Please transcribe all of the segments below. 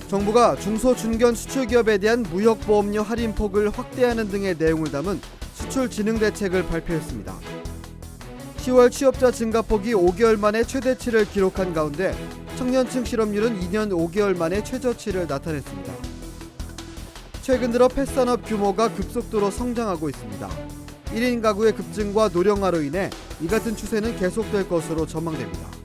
정부가 중소중견 수출기업에 대한 무역보험료 할인폭을 확대하는 등의 내용을 담은 수출진흥대책을 발표했습니다. 10월 취업자 증가폭이 5개월 만에 최대치를 기록한 가운데 청년층 실업률은 2년 5개월 만에 최저치를 나타냈습니다. 최근 들어 펫산업 규모가 급속도로 성장하고 있습니다. 1인 가구의 급증과 노령화로 인해 이 같은 추세는 계속될 것으로 전망됩니다.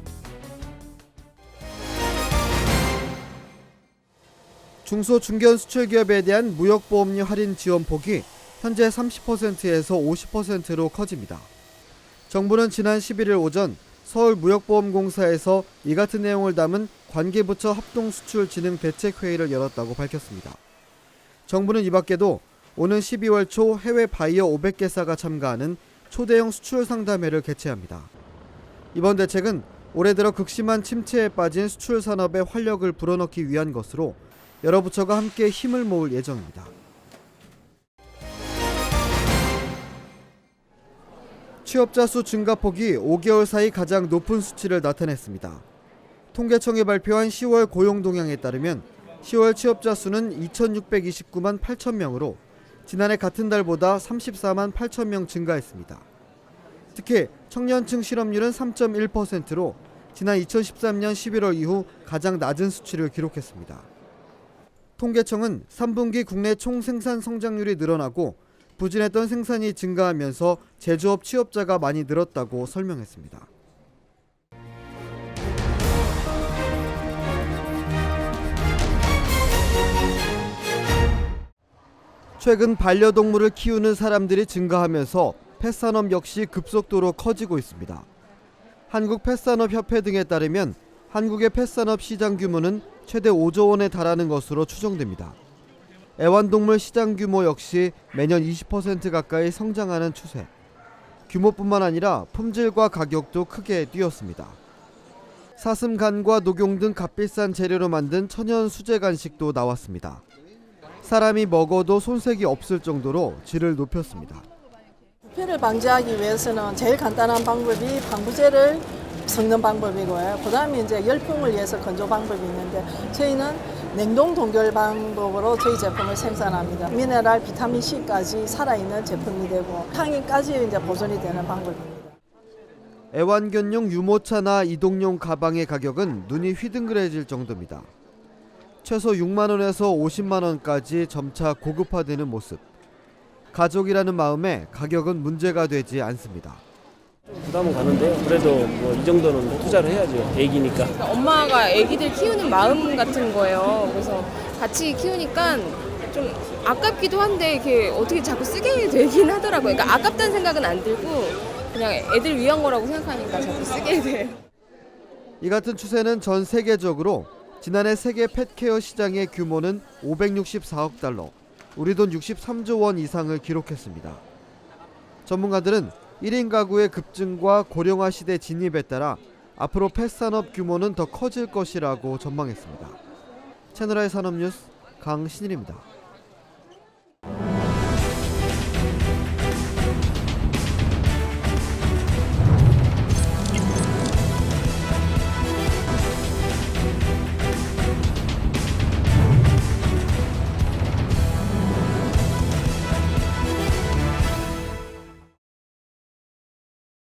중소중견 수출기업에 대한 무역보험료 할인 지원폭이 현재 30%에서 50%로 커집니다. 정부는 지난 11일 오전 서울무역보험공사에서 이 같은 내용을 담은 관계부처 합동수출진흥대책회의를 열었다고 밝혔습니다. 정부는 이 밖에도 오는 12월 초 해외 바이어 500개사가 참가하는 초대형 수출 상담회를 개최합니다. 이번 대책은 올해 들어 극심한 침체에 빠진 수출 산업의 활력을 불어넣기 위한 것으로 여러 부처가 함께 힘을 모을 예정입니다. 취업자 수 증가폭이 5개월 사이 가장 높은 수치를 나타냈습니다. 통계청이 발표한 10월 고용 동향에 따르면 10월 취업자 수는 2,629만 8천 명으로 지난해 같은 달보다 34만 8천 명 증가했습니다. 특히 청년층 실업률은 3.1%로 지난 2013년 11월 이후 가장 낮은 수치를 기록했습니다. 통계청은 3분기 국내 총생산 성장률이 늘어나고 부진했던 생산이 증가하면서 제조업 취업자가 많이 늘었다고 설명했습니다. 최근 반려동물을 키우는 사람들이 증가하면서 펫산업 역시 급속도로 커지고 있습니다. 한국펫산업협회 등에 따르면 한국의 펫산업 시장 규모는 최대 5조 원에 달하는 것으로 추정됩니다. 애완동물 시장 규모 역시 매년 20% 가까이 성장하는 추세. 규모뿐만 아니라 품질과 가격도 크게 뛰었습니다. 사슴 간과 녹용 등 값비싼 재료로 만든 천연 수제 간식도 나왔습니다. 사람이 먹어도 손색이 없을 정도로 질을 높였습니다. 부패를 방지하기 위해서는 제일 간단한 방법이 방부제를 섞는 방법이고요. 그다음에 이제 열풍을 위해서 건조 방법이 있는데 저희는 냉동 동결 방법으로 저희 제품을 생산합니다. 미네랄, 비타민 C까지 살아있는 제품이 되고 향이까지 이제 보존이 되는 방법입니다. 애완견용 유모차나 이동용 가방의 가격은 눈이 휘둥그레질 정도입니다. 최소 6만 원에서 50만 원까지 점차 고급화되는 모습. 가족이라는 마음에 가격은 문제가 되지 않습니다. 부담은 가는데요. 그래도 뭐 이 정도는 투자를 해야죠. 애기니까. 엄마가 애기들 키우는 마음 같은 거예요. 그래서 같이 키우니까 좀 아깝기도 한데 이렇게 어떻게 자꾸 쓰게 되긴 하더라고요. 그러니까 아깝다는 생각은 안 들고 그냥 애들 위한 거라고 생각하니까 자꾸 쓰게 돼요. 이 같은 추세는 전 세계적으로 지난해 세계 펫케어 시장의 규모는 564억 달러, 우리 돈 63조 원 이상을 기록했습니다. 전문가들은 1인 가구의 급증과 고령화 시대 진입에 따라 앞으로 펫산업 규모는 더 커질 것이라고 전망했습니다. 채널A 산업뉴스 강신일입니다.